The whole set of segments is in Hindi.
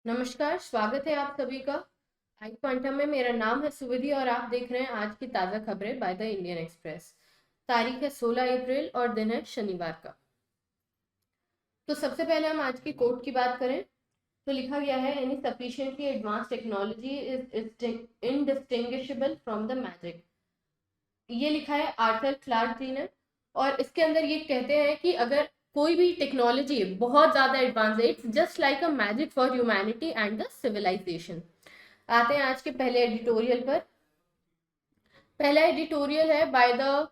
नमस्कार, स्वागत है आप सभी का आई क्वांटम में। मेरा नाम है सुविधि और आप देख रहे हैं आज की ताज़ा खबरें बाय द इंडियन एक्सप्रेस। तारीख है 16 अप्रैल और दिन है शनिवार का। तो सबसे पहले हम आज की कोट की बात करें तो लिखा गया है, any sufficiently advance technology is indistinguishable from the magic. ये लिखा है आर्थर क्लार्क जी ने। और इसके अंदर ये कहते हैं कि अगर कोई भी टेक्नोलॉजी बहुत ज्यादा एडवांस है, it's just like a magic for humanity and the civilization. आते हैं आज के पहले एडिटोरियल पर। पहला एडिटोरियल है by the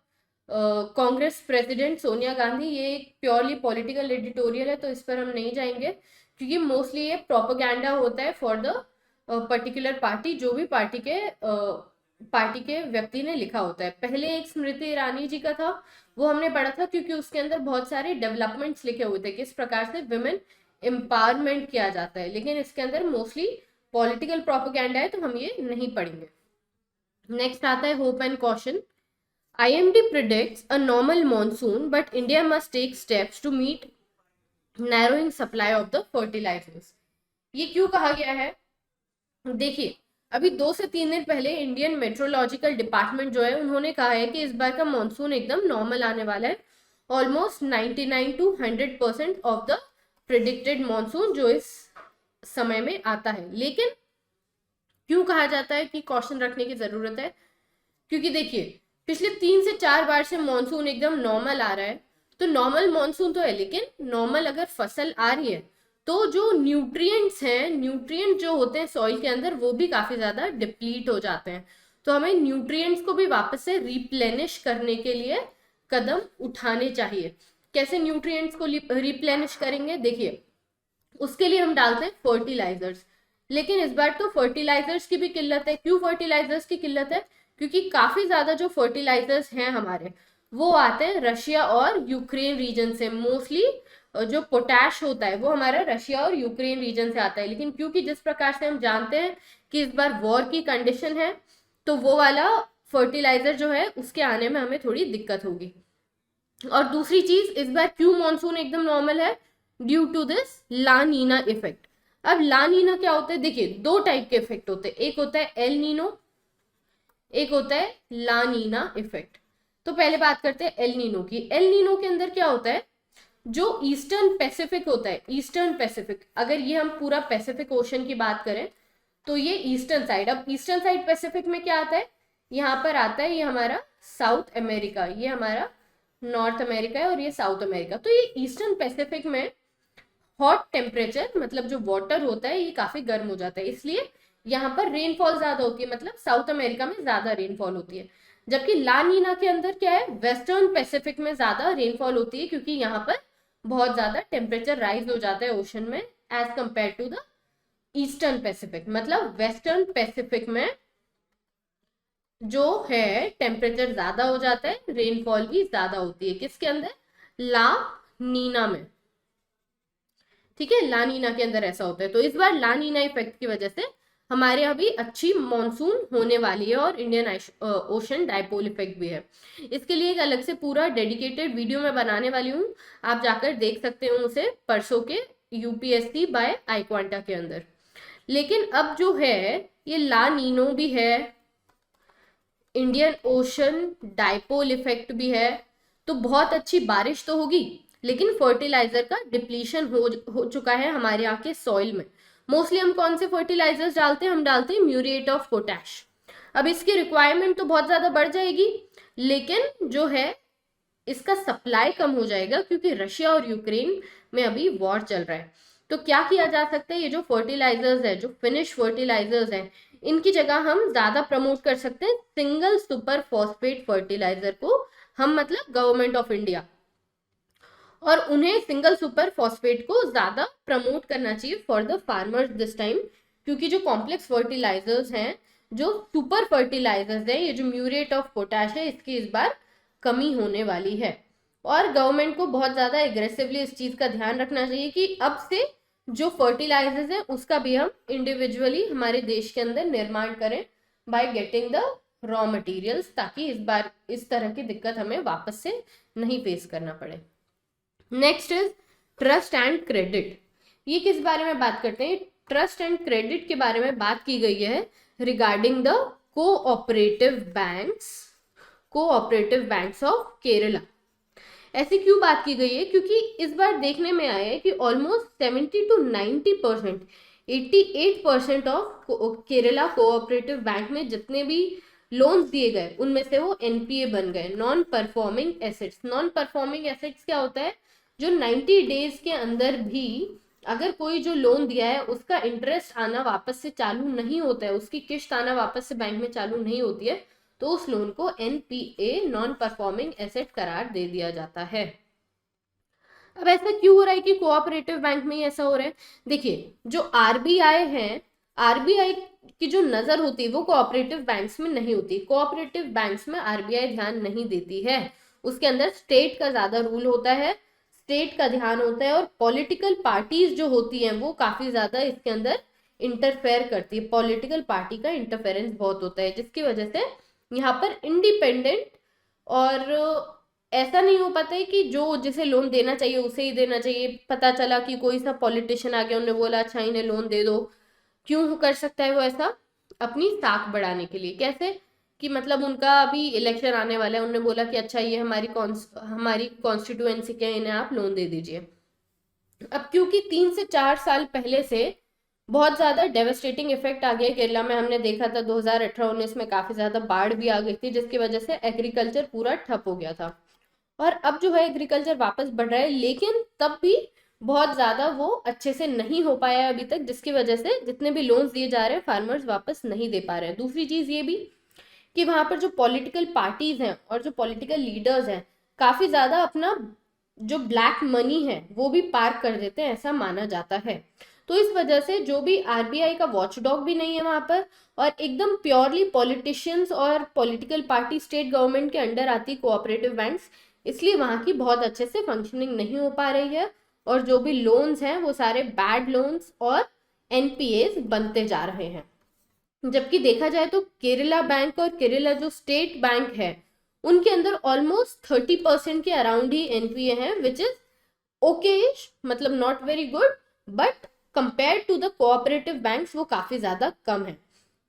Congress president Sonia Gandhi. ये एक प्योरली पॉलिटिकल एडिटोरियल है, तो इस पर हम नहीं जाएंगे क्योंकि मोस्टली ये प्रोपेगेंडा होता है फॉर द पर्टिकुलर पार्टी, जो भी पार्टी के व्यक्ति ने लिखा होता है। पहले एक स्मृति ईरानी जी का था, वो हमने पढ़ा था क्योंकि उसके अंदर बहुत सारे डेवलपमेंट्स लिखे हुए थे, किस प्रकार से विमेन एम्पावरमेंट किया जाता है। लेकिन इसके अंदर मोस्टली पॉलिटिकल प्रोपेगेंडा है, तो हम ये नहीं पढ़ेंगे। नेक्स्ट आता है hope and caution. IMD predicts a normal monsoon, but India must take steps to meet narrowing supply of the fertilizers। ये क्यों कहा गया है? देखिए, अभी 2 से 3 दिन पहले इंडियन मेट्रोलॉजिकल डिपार्टमेंट जो है, उन्होंने कहा है कि इस बार का मानसून एकदम नॉर्मल आने वाला है। Almost 99 to 100% of the predicted monsoon जो इस समय में आता है। लेकिन क्यों कहा जाता है कि कॉशन रखने की जरूरत है? क्योंकि देखिए, पिछले 3 से 4 बार से मानसून एकदम नॉर्मल आ रहा है। तो नॉर्मल मानसून तो है, लेकिन नॉर्मल अगर फसल आ रही है तो जो न्यूट्रिएंट्स हैं, न्यूट्रिएंट जो होते हैं सॉइल के अंदर, वो भी काफी ज्यादा डिप्लीट हो जाते हैं। तो हमें न्यूट्रिएंट्स को भी वापस से रिप्लेनिश करने के लिए कदम उठाने चाहिए। कैसे न्यूट्रिएंट्स को रिप्लेनिश करेंगे? देखिए, उसके लिए हम डालते हैं फर्टिलाइजर्स। लेकिन इस बार तो फर्टिलाइजर्स की भी किल्लत है। क्यों फर्टिलाइजर्स की किल्लत है? क्योंकि काफी ज्यादा जो फर्टिलाइजर्स हैं हमारे, वो आते हैं रशिया और यूक्रेन रीजन से। मोस्टली जो पोटैश होता है वो हमारा रशिया और यूक्रेन रीजन से आता है। लेकिन क्योंकि जिस प्रकार से हम जानते हैं कि इस बार वॉर की कंडीशन है, तो वो वाला फर्टिलाइजर जो है उसके आने में हमें थोड़ी दिक्कत होगी। और दूसरी चीज, इस बार क्यों मानसून एकदम नॉर्मल है? Due to this La Nina effect. अब ला नीना क्या होता है? देखिए, 2 टाइप के इफेक्ट होते हैं, एक होता है एल नीनो, एक होता है ला नीना इफेक्ट। तो पहले बात करते हैं एल नीनो की। एल नीनो के अंदर क्या होता है? जो ईस्टर्न पैसिफिक होता है, ईस्टर्न पैसिफिक, अगर ये हम पूरा पैसिफिक ओशन की बात करें तो ये ईस्टर्न साइड। अब ईस्टर्न साइड पैसिफिक में क्या आता है? यहाँ पर आता है ये हमारा साउथ अमेरिका, ये हमारा नॉर्थ अमेरिका है और ये साउथ अमेरिका। तो ये ईस्टर्न पैसिफिक में हॉट टेम्परेचर, मतलब जो वाटर होता है ये काफी गर्म हो जाता है, इसलिए यहाँ पर रेनफॉल ज्यादा होती है, मतलब साउथ अमेरिका में ज्यादा रेनफॉल होती है। जबकि ला नीना के अंदर क्या है? वेस्टर्न पैसिफिक में ज्यादा रेनफॉल होती है, क्योंकि यहाँ पर बहुत ज्यादा टेम्परेचर राइज हो जाता है ओशन में as compare to the eastern Pacific. मतलब वेस्टर्न पैसिफिक में जो है टेम्परेचर ज्यादा हो जाता है, रेनफॉल भी ज्यादा होती है। किसके अंदर? ला नीना में। ठीक है, ला नीना के अंदर ऐसा होता है। तो इस बार ला नीना इफेक्ट की वजह से हमारे यहाँ भी अच्छी मॉनसून होने वाली है और इंडियन ओशन डायपोल इफेक्ट भी है। इसके लिए एक अलग से पूरा डेडिकेटेड वीडियो मैं बनाने वाली हूँ, आप जाकर देख सकते हो उसे, परसों के यूपीएससी बाय आई क्वांटा के अंदर। लेकिन अब जो है, ये ला नीनो भी है, इंडियन ओशन डायपोल इफेक्ट भी है, तो बहुत अच्छी बारिश तो होगी, लेकिन फर्टिलाइजर का डिप्लीशन हो चुका है हमारे यहाँ के सॉइल में। मोस्टली हम कौन से फर्टिलाइजर्स डालते हैं? हम डालते हैं म्यूरेट ऑफ पोटैश। अब इसकी रिक्वायरमेंट तो बहुत ज्यादा बढ़ जाएगी, लेकिन जो है इसका सप्लाई कम हो जाएगा, क्योंकि रशिया और यूक्रेन में अभी वॉर चल रहा है। तो क्या किया जा सकता है? ये जो फर्टिलाइजर्स है, जो फिनिश फर्टिलाइजर्स है, इनकी जगह हम ज्यादा प्रमोट कर सकते हैं सिंगल सुपर फॉस्फेट फर्टिलाइजर को। हम मतलब गवर्नमेंट ऑफ इंडिया, और उन्हें सिंगल सुपर फॉस्फेट को ज्यादा प्रमोट करना चाहिए for the farmers this time. क्योंकि जो कॉम्प्लेक्स फर्टिलाइजर्स हैं, जो सुपर फर्टिलाइजर्स है, ये जो म्यूरेट ऑफ पोटैश है, इसकी इस बार कमी होने वाली है। और गवर्नमेंट को बहुत ज्यादा एग्रेसिवली इस चीज का ध्यान रखना चाहिए कि अब से जो फर्टिलाइजर्स है उसका भी हम इंडिविजुअली हमारे देश के अंदर निर्माण करें by getting the raw materials, ताकि इस बार इस तरह की दिक्कत हमें वापस से नहीं फेस करना पड़े। Next is trust and credit. ये किस बारे में बात करते हैं? ट्रस्ट एंड क्रेडिट के बारे में बात की गई है regarding the cooperative banks of Kerala. ऐसी क्यों बात की गई है? क्योंकि इस बार देखने में आया है कि almost 70 to 90%, 88% of Kerala cooperative bank में जितने भी लोन्स दिए गए उनमें से वो एनपीए बन गए, non performing assets. Non performing assets क्या होता है? जो 90 डेज के अंदर भी अगर कोई जो लोन दिया है उसका इंटरेस्ट आना वापस से चालू नहीं होता है, उसकी किश्त आना वापस से बैंक में चालू नहीं होती है, तो उस लोन को एनपीए, नॉन परफॉर्मिंग एसेट करार दे दिया जाता है। अब ऐसा क्यों हो रहा है कि कोऑपरेटिव बैंक में ही ऐसा हो रहा है? देखिए, जो आरबीआई है, आरबीआई की जो नजर होती है वो कोऑपरेटिव बैंक्स में नहीं होती। कोऑपरेटिव बैंक्स में आरबीआई ध्यान नहीं देती है, उसके अंदर स्टेट का ज्यादा रूल होता है, स्टेट का ध्यान होता है, और पॉलिटिकल पार्टीज जो होती हैं वो काफी ज्यादा इसके अंदर इंटरफेयर करती है। पॉलिटिकल पार्टी का इंटरफेरेंस बहुत होता है, जिसकी वजह से यहाँ पर इंडिपेंडेंट और ऐसा नहीं हो पाता है कि जो जिसे लोन देना चाहिए उसे ही देना चाहिए। पता चला कि कोई सा पॉलिटिशियन आ गया, उन्होंने बोला अच्छा इन्हें लोन दे दो। क्यों कर सकता है वो ऐसा? अपनी साख बढ़ाने के लिए। कैसे? कि मतलब उनका अभी इलेक्शन आने वाला है, उन्होंने बोला कि अच्छा ये हमारी कॉन्स्टिट्यूएंसी के, इन्हें आप लोन दे दीजिए। अब क्योंकि 3 से 4 साल पहले से बहुत ज्यादा डेवास्टेटिंग इफेक्ट आ गया केरला में, हमने देखा था 2018-19 में काफी ज्यादा बाढ़ भी आ गई थी, जिसकी वजह से एग्रीकल्चर पूरा ठप हो गया था। और अब जो है एग्रीकल्चर वापस बढ़ रहा है, लेकिन तब भी बहुत ज्यादा वो अच्छे से नहीं हो पाया अभी तक, जिसकी वजह से जितने भी लोन्स दिए जा रहे हैं फार्मर्स वापस नहीं दे पा रहे हैं। दूसरी चीज ये भी कि वहां पर जो पॉलिटिकल पार्टीज हैं और जो पॉलिटिकल लीडर्स हैं काफी ज्यादा अपना जो ब्लैक मनी है वो भी पार्क कर देते हैं, ऐसा माना जाता है। तो इस वजह से जो भी आरबीआई का वॉचडॉग भी नहीं है वहां पर, और एकदम प्योरली पॉलिटिशियंस और पॉलिटिकल पार्टी, स्टेट गवर्नमेंट के अंडर आती कोऑपरेटिव बैंक्स, इसलिए वहां की बहुत अच्छे से फंक्शनिंग नहीं हो पा रही है, और जो भी लोन्स हैं वो सारे बैड लोन्स और एनपीएस बनते जा रहे हैं। जबकि देखा जाए तो केरला बैंक और केरला जो स्टेट बैंक है उनके अंदर ऑलमोस्ट 30% के अराउंड ही एनपीए है, विच इज ओके, मतलब not very good, but compare to the cooperative banks वो काफी ज्यादा कम है।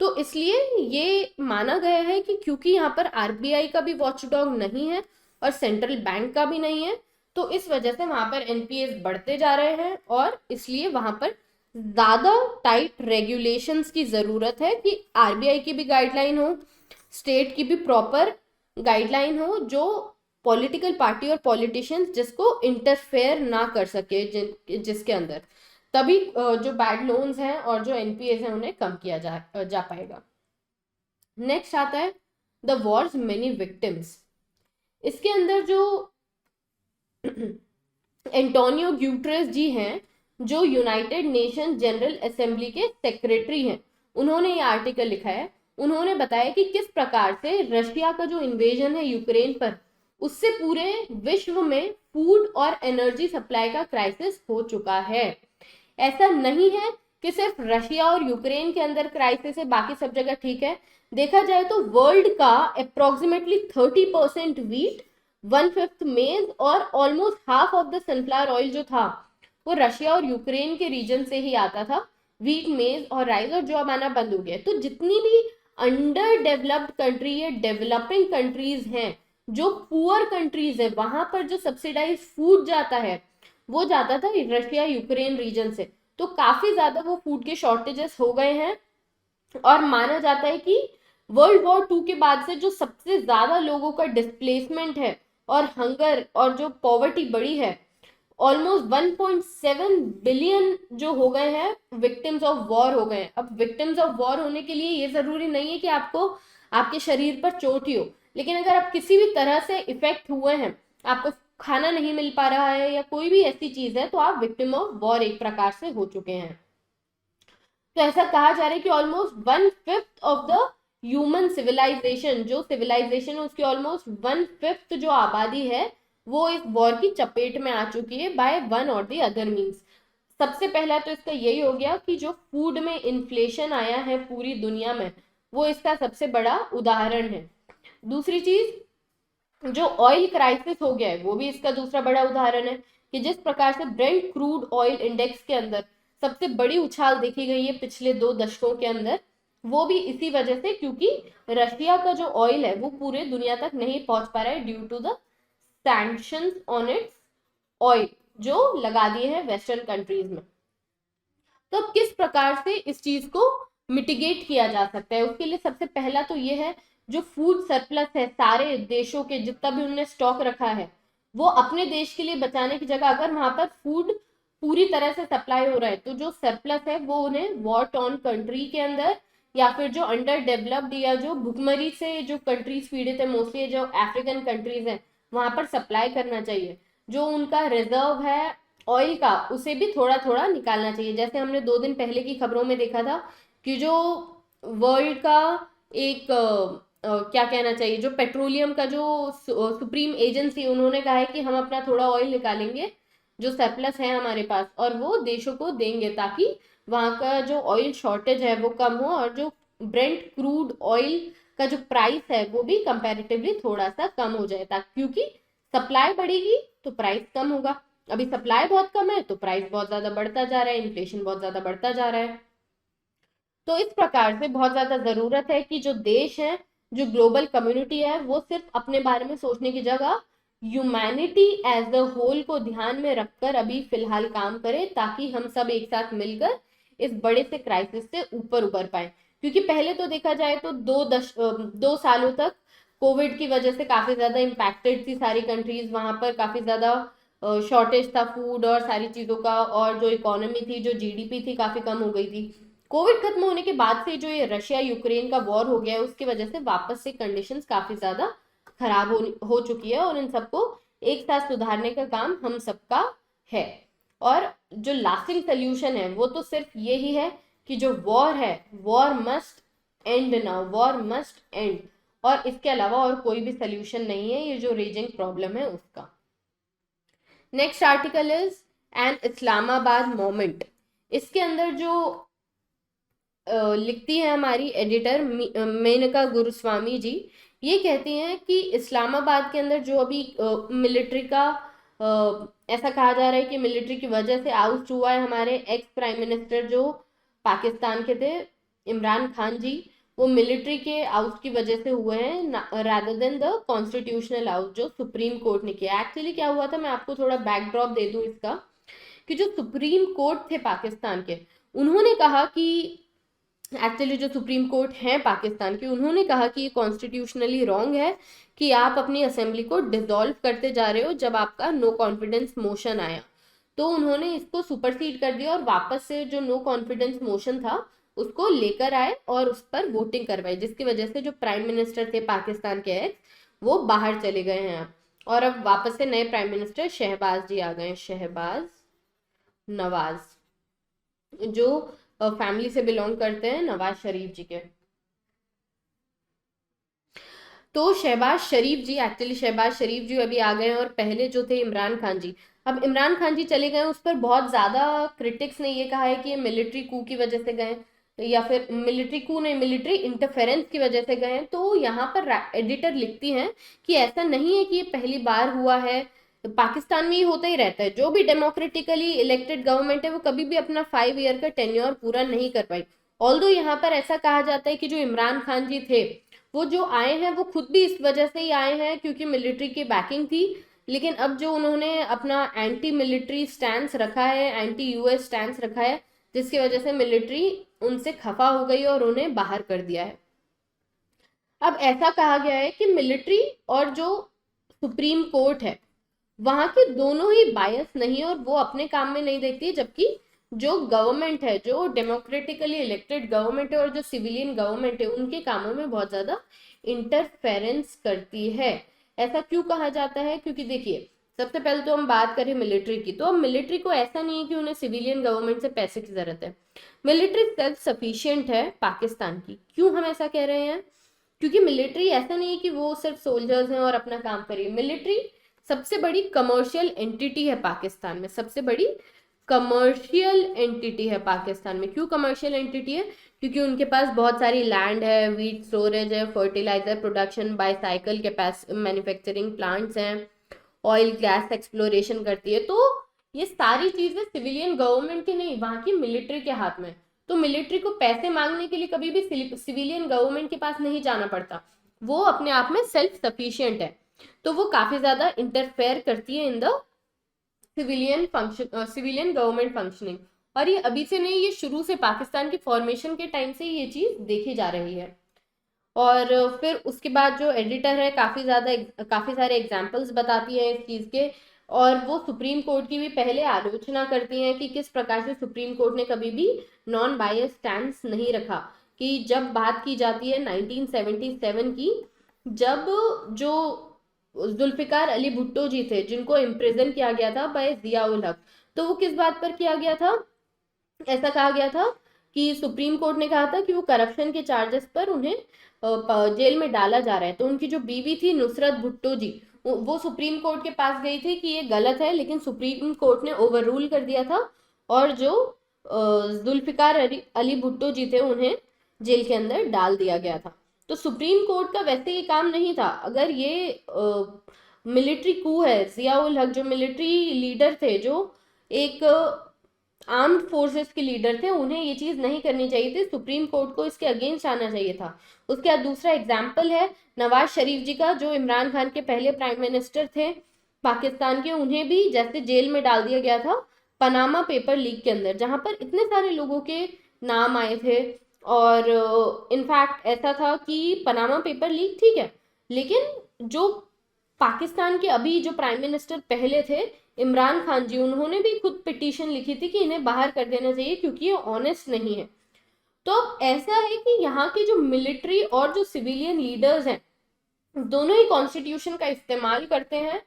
तो इसलिए ये माना गया है कि क्योंकि यहाँ पर आरबीआई का भी वॉचडॉग नहीं है और सेंट्रल बैंक का भी नहीं है, तो इस वजह से वहां पर एनपीएस बढ़ते जा रहे हैं, और इसलिए वहां पर ज्यादा टाइट रेगुलेशंस की जरूरत है कि आरबीआई की भी गाइडलाइन हो, स्टेट की भी प्रॉपर गाइडलाइन हो, जो पॉलिटिकल पार्टी और पॉलिटिशियंस जिसको इंटरफेयर ना कर सके जिसके अंदर, तभी जो बैड लोन्स हैं और जो एनपीएस हैं उन्हें कम किया जा पाएगा। नेक्स्ट आता है द वॉर्स मेनी विक्टिम्स। इसके अंदर जो एंटोनियो ग्यूटेरेस जी हैं, जो यूनाइटेड नेशन जनरल असेंबली के सेक्रेटरी हैं, उन्होंने ये आर्टिकल लिखा है। उन्होंने बताया कि किस प्रकार से रशिया का जो इन्वेजन है यूक्रेन पर, उससे पूरे विश्व में फूड और एनर्जी सप्लाई का क्राइसिस हो चुका है। ऐसा नहीं है कि सिर्फ रशिया और यूक्रेन के अंदर क्राइसिस है, बाकी सब जगह ठीक है। देखा जाए तो वर्ल्ड का अप्रोक्सीमेटली 30% वीट, 1/5 मेज और almost half of the sunflower oil जो था वो रशिया और यूक्रेन के रीजन से ही आता था। वीट, मेज और राइस और जो अब आना बंद हो गया। तो जितनी भी अंडर डेवलप्ड कंट्री या डेवलपिंग कंट्रीज हैं, जो पुअर कंट्रीज है, वहां पर जो सब्सिडाइज फूड जाता है वो जाता था रशिया यूक्रेन रीजन से। तो काफी ज्यादा वो फूड के शॉर्टेजेस हो गए हैं, और माना जाता है कि वर्ल्ड वॉर 2 के बाद से जो सबसे ज्यादा लोगों का डिस्प्लेसमेंट है और हंगर और जो पॉवर्टी बढ़ी है, ऑलमोस्ट 1.7 बिलियन जो हो गए हैं विक्टिम्स ऑफ वॉर हो गए हैं। अब विक्टिम्स ऑफ वॉर होने के लिए ये जरूरी नहीं है कि आपको आपके शरीर पर चोट ही हो, लेकिन अगर आप किसी भी तरह से इफेक्ट हुए हैं, आपको खाना नहीं मिल पा रहा है या कोई भी ऐसी चीज है, तो आप विक्टिम ऑफ वॉर एक प्रकार से हो चुके हैं। तो ऐसा कहा जा रहा है कि almost 1/5 of the human civilization, जो सिविलाइजेशन है उसकी ऑलमोस्ट 1/5 जो आबादी है वो इस वॉर की चपेट में आ चुकी है बाय वन और द अदर मीन्स। सबसे पहला तो इसका यही हो गया कि जो फूड में इन्फ्लेशन आया है पूरी दुनिया में, वो इसका सबसे बड़ा उदाहरण है। दूसरी चीज, जो ऑयल क्राइसिस हो गया है वो भी इसका दूसरा बड़ा उदाहरण है, कि जिस प्रकार से ब्रेंट क्रूड ऑयल इंडेक्स के अंदर सबसे बड़ी उछाल देखी गई है पिछले 2 दशकों के अंदर, वो भी इसी वजह से क्योंकि रशिया का जो ऑयल है वो पूरे दुनिया तक नहीं पहुंच पा रहा है due to the sanctions on its oil जो लगा दिए हैं वेस्टर्न कंट्रीज में। तो अब किस प्रकार से इस चीज को मिटिगेट किया जा सकता है, उसके लिए सबसे पहला तो ये है, जो फूड सरप्लस है सारे देशों के, जितना भी उन्होंने स्टॉक रखा है, वो अपने देश के लिए बचाने की जगह अगर वहां पर फूड पूरी तरह से सप्लाई हो रहा है तो जो सरप्लस है वो उन्हें वॉर टॉर्न कंट्री के अंदर या फिर जो अंडर डेवलप्ड या जो भुखमरी से जो कंट्रीज पीड़ित है, मोस्टली जो अफ्रीकन कंट्रीज है, वहां पर सप्लाई करना चाहिए। जो उनका रिजर्व है ऑयल का उसे भी थोड़ा थोड़ा निकालना चाहिए। जैसे हमने 2 दिन पहले की खबरों में देखा था कि जो वर्ल्ड का एक क्या कहना चाहिए, जो पेट्रोलियम का जो सुप्रीम एजेंसी, उन्होंने कहा है कि हम अपना थोड़ा ऑयल निकालेंगे जो सरप्लस है हमारे पास और वो देशों को देंगे ताकि वहां का जो ऑयल शॉर्टेज है वो कम हो और जो ब्रेंट क्रूड ऑयल का जो प्राइस है वो भी कंपैरेटिवली थोड़ा सा कम हो जाए, ताकि क्योंकि सप्लाई बढ़ेगी तो प्राइस कम होगा। अभी सप्लाई बहुत कम है तो प्राइस बहुत ज्यादा बढ़ता जा रहा है, इन्फ्लेशन बहुत ज्यादा बढ़ता जा रहा है। तो इस प्रकार से बहुत ज्यादा जरूरत है कि जो देश है, जो ग्लोबल कम्युनिटी है, वो सिर्फ अपने बारे में सोचने की जगह ह्यूमैनिटी एज अ होल को ध्यान में रखकर अभी फिलहाल काम करे, ताकि हम सब एक साथ मिलकर इस बड़े से क्राइसिस से ऊपर उबर पाए। क्योंकि पहले तो देखा जाए तो 2 सालों तक कोविड की वजह से काफी ज्यादा इम्पैक्टेड थी सारी कंट्रीज, वहां पर काफी ज्यादा शॉर्टेज था फूड और सारी चीजों का, और जो इकोनॉमी थी, जो जीडीपी थी, काफी कम हो गई थी। कोविड खत्म होने के बाद से जो ये रशिया यूक्रेन का वॉर हो गया है उसकी वजह से वापस से कंडीशंस काफी ज्यादा खराब हो चुकी है और इन सबको एक साथ सुधारने का काम हम सबका है। और जो लास्टिंग सोल्यूशन है वो तो सिर्फ यही है कि जो वॉर है, war must and now, war must and, और इसके अलावा और कोई भी सोल्यूशन नहीं है ये जो रेजिंग प्रॉब्लम है उसका। Next article is an Islamabad moment. इसके अंदर जो लिखती है हमारी एडिटर मेनका गुरुस्वामी जी, ये कहती हैं कि इस्लामाबाद के अंदर जो अभी मिलिट्री का ऐसा कहा जा रहा है कि मिलिट्री की वजह से आउट हुआ है हमारे एक्स प्राइम मिनिस्टर जो पाकिस्तान के थे इमरान खान जी, वो मिलिट्री के आउट की वजह से हुए हैं rather than the constitutional out जो सुप्रीम कोर्ट ने किया। एक्चुअली क्या हुआ था, मैं आपको थोड़ा बैकड्रॉप दे दूं इसका, कि जो सुप्रीम कोर्ट थे पाकिस्तान के, उन्होंने कहा कि एक्चुअली जो सुप्रीम कोर्ट है पाकिस्तान की, उन्होंने कहा कि ये कॉन्स्टिट्यूशनली रॉन्ग है कि आप अपनी असेंबली को डिसॉल्व करते जा रहे हो जब आपका नो कॉन्फिडेंस मोशन आया। तो उन्होंने इसको सुपरसीड कर दिया और वापस से जो नो कॉन्फिडेंस मोशन था उसको लेकर आए और उस पर वोटिंग करवाई, जिसकी वजह से जो प्राइम मिनिस्टर थे पाकिस्तान के एक्स वो बाहर चले गए हैं अब, और अब वापस से नए प्राइम मिनिस्टर शहबाज जी आ गए, शहबाज नवाज, जो फैमिली से बिलोंग करते हैं नवाज शरीफ जी के। तो शहबाज शरीफ जी, एक्चुअली शहबाज शरीफ जी अभी आ गए हैं और पहले जो थे इमरान खान जी। अब इमरान खान जी चले गए, उस पर बहुत ज्यादा क्रिटिक्स ने ये कहा है कि ये मिलिट्री कू की वजह से गए, या फिर मिलिट्री कू नहीं, मिलिट्री इंटरफेरेंस की वजह से गए। तो यहाँ पर एडिटर लिखती हैं कि ऐसा नहीं है कि ये पहली बार हुआ है, पाकिस्तान में ये होता ही रहता है, जो भी डेमोक्रेटिकली इलेक्टेड गवर्नमेंट है वो कभी भी अपना 5 ईयर का टेन्योर पूरा नहीं कर पाई। ऑल्दो यहाँ पर ऐसा कहा जाता है कि जो इमरान खान जी थे वो जो आए हैं वो खुद भी इस वजह से ही आए हैं क्योंकि मिलिट्री की बैकिंग थी, लेकिन अब जो उन्होंने अपना एंटी मिलिट्री स्टैंड रखा है, एंटी यूएस स्टैंड रखा है, जिसकी वजह से मिलिट्री उनसे खफा हो गई और उन्हें बाहर कर दिया है। अब ऐसा कहा गया है कि मिलिट्री और जो सुप्रीम कोर्ट है वहां के दोनों ही बायस नहीं और वो अपने काम में नहीं देखती है, जबकि जो गवर्नमेंट है, जो डेमोक्रेटिकली इलेक्टेड गवर्नमेंट है और जो सिविलियन गवर्नमेंट है, उनके कामों में बहुत ज्यादा इंटरफेरेंस करती है। ऐसा क्यों कहा जाता है? क्योंकि देखिए, सबसे पहले तो हम बात करें मिलिट्री की, तो अब मिलिट्री को ऐसा नहीं है कि उन्हें सिविलियन गवर्नमेंट से पैसे की जरूरत है। मिलिट्री सेल्फ सफिशिएंट है पाकिस्तान की। क्यों हम ऐसा कह रहे हैं? क्योंकि मिलिट्री ऐसा नहीं है कि वो सिर्फ सोल्जर्स हैं और अपना काम करिए। मिलिट्री सबसे बड़ी कमर्शियल एंटिटी है पाकिस्तान में, सबसे बड़ी कमर्शियल एंटिटी है पाकिस्तान में। क्यों कमर्शियल एंटिटी है? क्योंकि उनके पास बहुत सारी लैंड है, वीट स्टोरेज है, fertiliser production, bicycle manufacturing plants हैं, ऑयल गैस एक्सप्लोरेशन करती है। तो ये सारी चीजें सिविलियन गवर्नमेंट की नहीं, वहां की मिलिट्री के हाथ में। तो मिलिट्री को पैसे मांगने के लिए कभी भी सिविलियन गवर्नमेंट के पास नहीं जाना पड़ता, वो अपने आप में सेल्फ सफिशिएंट है। तो वो काफी ज्यादा इंटरफेयर करती है in the civilian government functioning. और ये अभी से नहीं, ये शुरू से पाकिस्तान के फॉर्मेशन के टाइम से ये चीज देखी जा रही है। और फिर उसके बाद जो एडिटर है काफी सारे एग्जाम्पल्स बताती है इस चीज के। और वो सुप्रीम कोर्ट की भी पहले आलोचना करती हैं कि किस प्रकार से सुप्रीम कोर्ट ने कभी भी नॉन बायस स्टैंड नहीं रखा। कि जब बात की जाती है 1977 की, जब जो जुल्फिकार अली भुट्टो जी थे जिनको इम्प्रिजन किया गया था बाय जियाउल हक, तो वो किस बात पर किया गया था? ऐसा कहा गया था कि सुप्रीम कोर्ट ने कहा था कि वो करप्शन के चार्जेस पर उन्हें जेल में डाला जा रहा है। तो उनकी जो बीवी थी नुसरत भुट्टो जी, वो सुप्रीम कोर्ट के पास गई थी कि ये गलत है, लेकिन सुप्रीम कोर्ट ने ओवर रूल कर दिया था। और जो जुल्फिकार अली भुट्टो जी थे उन्हें जेल के अंदर डाल दिया गया था। तो सुप्रीम कोर्ट का वैसे ये काम नहीं था। अगर ये मिलिट्री कू है, जियाउल हक जो मिलिट्री लीडर थे, जो एक आर्म्ड फोर्सेस के लीडर थे, उन्हें ये चीज नहीं करनी चाहिए थी, सुप्रीम कोर्ट को इसके अगेंस्ट आना चाहिए था। उसके बाद दूसरा एग्जाम्पल है नवाज शरीफ जी का, जो इमरान खान के पहले प्राइम मिनिस्टर थे पाकिस्तान के। उन्हें भी जैसे जेल में डाल दिया गया था पनामा पेपर लीक के अंदर, जहां पर इतने सारे लोगों के नाम आए थे। और इनफैक्ट ऐसा था कि पनामा पेपर लीक ठीक है, लेकिन जो पाकिस्तान के अभी जो प्राइम मिनिस्टर पहले थे इमरान खान जी, उन्होंने भी खुद पिटीशन लिखी थी कि इन्हें बाहर कर देना चाहिए क्योंकि ये ऑनेस्ट नहीं है। तो ऐसा है कि यहाँ की जो मिलिट्री और जो सिविलियन लीडर्स हैं, दोनों ही कॉन्स्टिट्यूशन का इस्तेमाल करते हैं।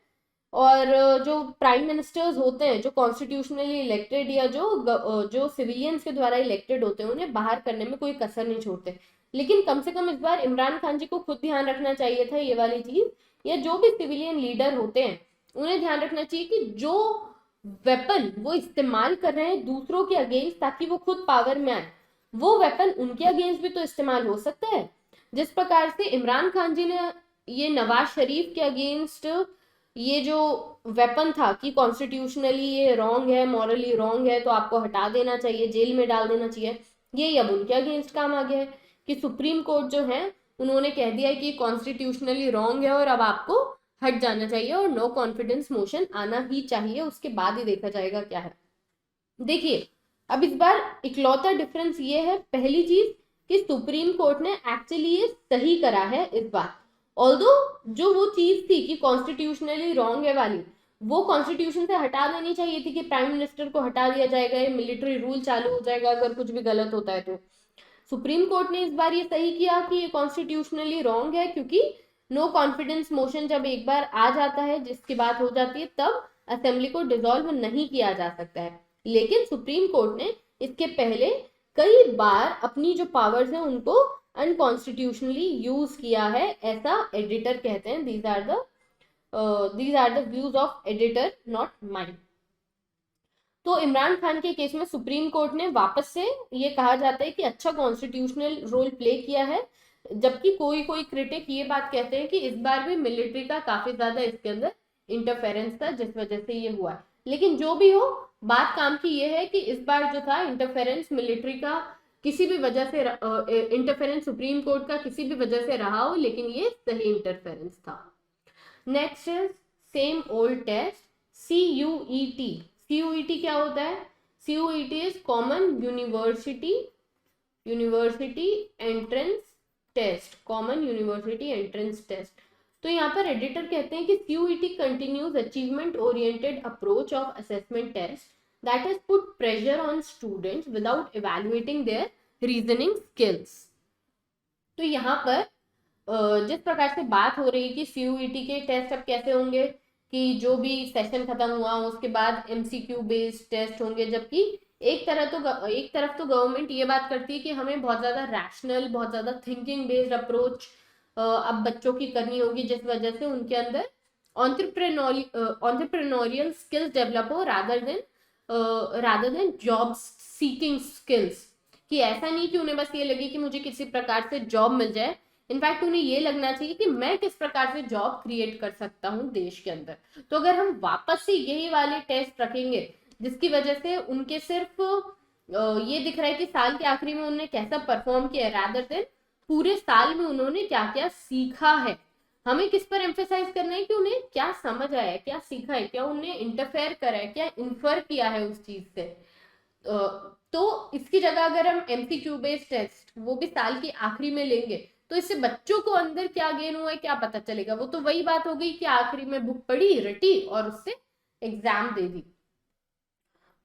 और जो प्राइम मिनिस्टर्स होते हैं जो कॉन्स्टिट्यूशनली इलेक्टेड या जो सिविलियंस के द्वारा इलेक्टेड होते हैं, उन्हें बाहर करने में कोई कसर नहीं छोड़ते। लेकिन कम से कम इस बार इमरान खान जी को खुद ध्यान रखना चाहिए था ये वाली चीज, या जो भी सिविलियन लीडर होते हैं उन्हें ध्यान रखना चाहिए कि जो वेपन वो इस्तेमाल कर रहे हैं दूसरों के अगेंस्ट ताकि वो खुद पावर में आए, वो वेपन उनके अगेंस्ट भी तो इस्तेमाल हो सकता है। जिस प्रकार से इमरान खान जी ने ये नवाज शरीफ के अगेंस्ट ये जो वेपन था कि कॉन्स्टिट्यूशनली ये रॉन्ग है, मॉरली रॉन्ग है, तो आपको हटा देना चाहिए, जेल में डाल देना चाहिए, ये अब उनके अगेंस्ट काम आ गया है कि सुप्रीम कोर्ट जो है उन्होंने कह दिया है कि कॉन्स्टिट्यूशनली रॉन्ग है और अब आपको हट जाना चाहिए और नो कॉन्फिडेंस मोशन आना ही चाहिए, उसके बाद ही देखा जाएगा क्या है। देखिए, अब इस बार इकलौता डिफरेंस ये है, पहली चीज कि सुप्रीम कोर्ट ने एक्चुअली ये सही करा है इस बार। ऑल्दो जो वो चीज थी कि कॉन्स्टिट्यूशनली रॉन्ग है वाली, वो कॉन्स्टिट्यूशन से हटा देनी चाहिए थी कि प्राइम मिनिस्टर को हटा दिया जाएगा, ये मिलिट्री रूल चालू हो जाएगा अगर कुछ भी गलत होता है तो। सुप्रीम कोर्ट ने इस बार ये सही किया कि ये कॉन्स्टिट्यूशनली रॉन्ग है, क्योंकि नो कॉन्फिडेंस मोशन जब एक बार आ जाता है, जिसकी बात हो जाती है, तब असेंबली को डिसॉल्व नहीं किया जा सकता है। लेकिन सुप्रीम कोर्ट ने इसके पहले कई बार अपनी जो पावर्स हैं उनको अनकॉन्स्टिट्यूशनली यूज किया है, ऐसा एडिटर कहते हैं। These are the views of editor, not mind. तो इमरान खान के केस में सुप्रीम कोर्ट ने वापस से ये कहा जाता है कि अच्छा कॉन्स्टिट्यूशनल रोल प्ले किया है, जबकि कोई कोई क्रिटिक ये बात कहते हैं कि इस बार भी मिलिट्री का काफी ज्यादा इसके अंदर इंटरफेरेंस था जिस वजह से ये हुआ। लेकिन जो भी हो, बात काम की ये है कि इस बार जो था इंटरफेरेंस मिलिट्री का किसी भी वजह से, इंटरफेरेंस सुप्रीम कोर्ट का किसी भी वजह से रहा हो, लेकिन ये सही इंटरफेरेंस था। Next is same old test, CUET। CUET क्या होता है? CUET is common university entrance test, common university entrance test. तो यहाँ पर एडिटर कहते हैं कि CUET continues achievement oriented approach of assessment test that has put pressure on students without evaluating their reasoning skills। तो यहाँ पर जिस प्रकार से बात हो रही है कि CUET के टेस्ट अब कैसे होंगे कि जो भी सेशन खत्म हुआ उसके बाद MCQ बेस्ड टेस्ट होंगे, जबकि एक तरफ तो गवर्नमेंट ये बात करती है कि हमें बहुत ज्यादा रैशनल, बहुत ज्यादा थिंकिंग बेस्ड अप्रोच अब बच्चों की करनी होगी, जिस वजह से उनके अंदर ऑन्टरप्रेन्योरियल स्किल्स डेवलप हो rather than job seeking skills. कि ऐसा नहीं कि उन्हें बस ये लगे कि मुझे किसी प्रकार से जॉब मिल जाए, इनफैक्ट उन्हें ये लगना चाहिए कि मैं किस प्रकार से जॉब क्रिएट कर सकता हूँ देश के अंदर। तो अगर हम वापस से यही वाले टेस्ट रखेंगे जिसकी वजह से उनके सिर्फ ये दिख रहा है कि साल के आखिरी में उन्होंने कैसा परफॉर्म किया, रादर देन पूरे साल में उन्होंने क्या क्या सीखा है। हमें किस पर एम्फेसाइज करना है कि उन्हें क्या समझ आया है, क्या सीखा है, क्या उन्हें इंटरफेयर करा है, क्या इन्फर किया है उस चीज से। तो इसकी जगह अगर हम एमसीक्यू बेस्ड टेस्ट वो भी साल के आखिरी में लेंगे तो इससे बच्चों को अंदर क्या गेन हुआ है क्या पता चलेगा। वो तो वही बात हो गई कि आखिरी में बुक पढ़ी, रटी और उससे एग्जाम दे दी।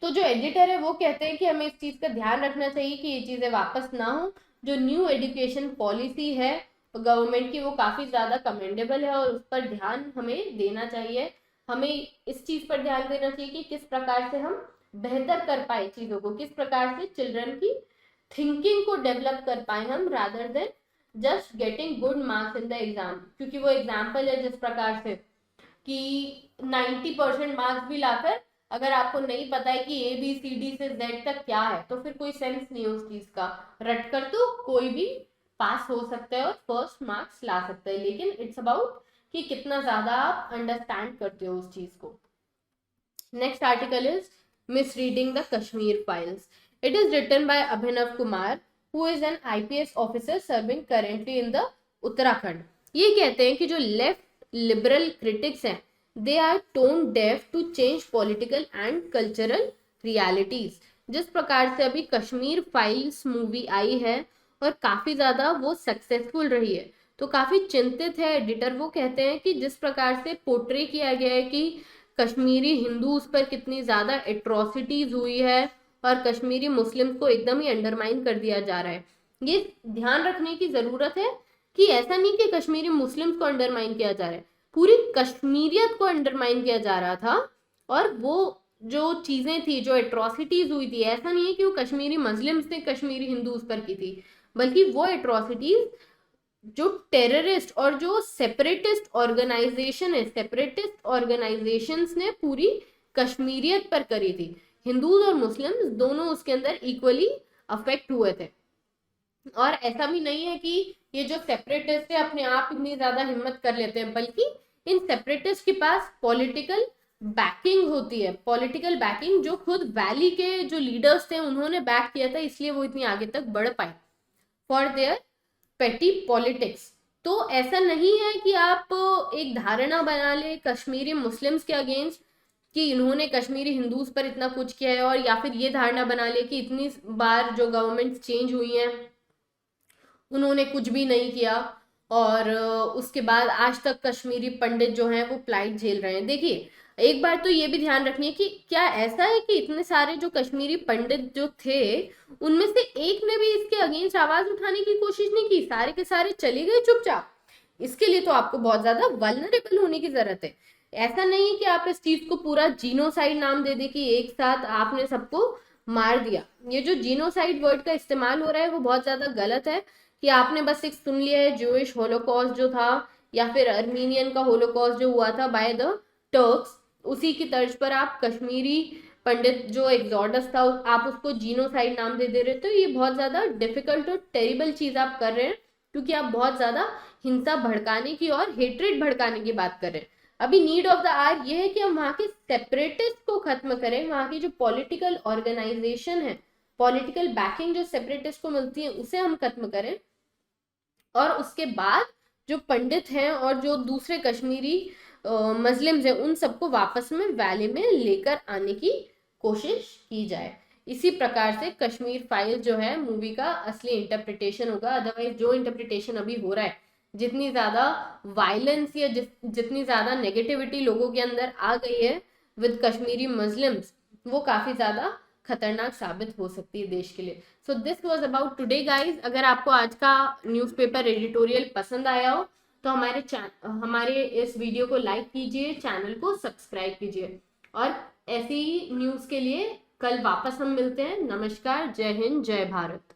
तो जो एडिटर है वो कहते हैं कि हमें इस चीज का ध्यान रखना चाहिए कि ये चीजें वापस ना हो। जो न्यू एजुकेशन पॉलिसी है गवर्नमेंट की वो काफी ज्यादा कमेंडेबल है और उस पर ध्यान हमें देना चाहिए। हमें इस चीज पर ध्यान देना चाहिए कि किस प्रकार से हम बेहतर कर पाए चीजों को, किस प्रकार से चिल्ड्रन की थिंकिंग को डेवलप कर पाए हम, rather than just getting good marks in the exam. क्योंकि वो एग्जाम्पल है जिस प्रकार से कि 90% मार्क्स भी लाकर अगर आपको नहीं पता है कि ABCD से Z तक क्या है तो फिर कोई सेंस नहीं है उस चीज का। रट कर तो कोई भी पास हो सकता है और फर्स्ट मार्क्स ला सकता है, लेकिन इट्स अबाउट कि कितना ज्यादा आप अंडरस्टैंड करते हो उस चीज को। Next article is misreading the Kashmir files. It is written by Abhinav Kumar who is an IPS officer serving currently in the Uttarakhand. ये कहते हैं कि जो लेफ्ट लिबरल क्रिटिक्स हैं they are tone deaf to change political and cultural realities। जिस प्रकार से अभी कश्मीर फाइल्स मूवी आई है और काफी ज्यादा वो सक्सेसफुल रही है तो काफी चिंतित है एडिटर। वो कहते हैं कि जिस प्रकार से पोर्ट्रे किया गया है कि कश्मीरी हिंदूज पर कितनी ज्यादा एट्रोसिटीज हुई है और कश्मीरी मुस्लिम्स को एकदम ही अंडरमाइन कर दिया जा रहा है। ये ध्यान रखने की जरूरत है कि ऐसा नहीं कि कश्मीरी मुस्लिम्स को अंडरमाइन किया जा रहा है, पूरी कश्मीरियत को अंडरमाइन किया जा रहा था। और वो जो चीजें थी, जो एट्रोसिटीज हुई थी, ऐसा नहीं है कि वो कश्मीरी मुस्लिम्स ने कश्मीरी हिंदूज पर की थी, बल्कि वो एट्रोसिटीज जो टेररिस्ट और जो सेपरेटिस्ट ऑर्गेनाइजेशन है, सेपरेटिस्ट ऑर्गेनाइजेशंस ने पूरी कश्मीरियत पर करी थी। हिंदूज और मुस्लिम्स दोनों उसके अंदर इक्वली अफेक्ट हुए थे। और ऐसा भी नहीं है कि ये जो सेपरेटिस्ट है अपने आप इतनी ज्यादा हिम्मत कर लेते हैं, बल्कि इन सेपरेटिस्ट के पास पॉलिटिकल बैकिंग होती है। पॉलिटिकल बैकिंग जो खुद वैली के जो लीडर्स थे उन्होंने बैक किया था, इसलिए वो इतनी आगे तक बढ़ पाए फॉर देयर पेटी पॉलिटिक्स। तो ऐसा नहीं है कि आप एक धारणा बना ले कश्मीरी मुस्लिम्स के अगेंस्ट कि इन्होंने कश्मीरी हिंदूज पर इतना कुछ किया है, और या फिर ये धारणा बना ले कि इतनी बार जो गवर्नमेंट्स चेंज हुई हैं उन्होंने कुछ भी नहीं किया और उसके बाद आज तक कश्मीरी पंडित जो हैं वो प्लाइट झेल रहे हैं। देखिए एक बार तो ये भी ध्यान रखनी है कि क्या ऐसा है कि इतने सारे जो कश्मीरी पंडित जो थे उनमें से एक ने भी इसके अगेंस्ट आवाज उठाने की कोशिश नहीं की, सारे के सारे चले गए चुपचाप। इसके लिए तो आपको बहुत ज्यादा वल्नरेबल होने की जरूरत है। ऐसा नहीं है कि आप इस चीज को पूरा जीनोसाइड नाम दे दे कि एक साथ आपने सबको मार दिया। ये जो जीनोसाइड वर्ड का इस्तेमाल हो रहा है वो बहुत ज्यादा गलत है कि आपने बस एक सुन लिया है जूइश होलोकॉस्ट जो था या फिर अर्मीनियन का होलोकॉस्ट जो हुआ था बाय द टर्क्स, उसी की तर्ज पर आप कश्मीरी पंडित जो एक्सोडस था आप उसको जीनोसाइड नाम दे दे रहे। तो ये बहुत ज्यादा डिफिकल्ट और टेरिबल चीज आप कर रहे हैं क्योंकि आप बहुत ज्यादा हिंसा भड़काने की और हेट्रेड भड़काने की बात कर रहे हैं। अभी नीड ऑफ द आवर ये है कि हम वहां के सेपरेटिस्ट को खत्म करें, वहां की जो पॉलिटिकल ऑर्गेनाइजेशन है, पॉलिटिकल बैकिंग जो सेपरेटिस्ट को मिलती है उसे हम खत्म करें, और उसके बाद जो पंडित हैं और जो दूसरे कश्मीरी मुस्लिम्स हैं उन सबको वापस में वैली में लेकर आने की कोशिश की जाए। इसी प्रकार से कश्मीर फाइल जो है मूवी का असली इंटरप्रिटेशन होगा। अदरवाइज जो इंटरप्रिटेशन अभी हो रहा है, जितनी ज्यादा वायलेंस या जितनी ज्यादा नेगेटिविटी लोगों के अंदर आ गई है विद कश्मीरी मुस्लिम्स, वो काफी ज्यादा खतरनाक साबित हो सकती है देश के लिए। So this was about today guys. अगर आपको आज का न्यूज़पेपर एडिटोरियल पसंद आया हो तो हमारे इस वीडियो को लाइक कीजिए, चैनल को सब्सक्राइब कीजिए, और ऐसी न्यूज़ के लिए कल वापस हम मिलते हैं। नमस्कार, जय हिंद, जय भारत।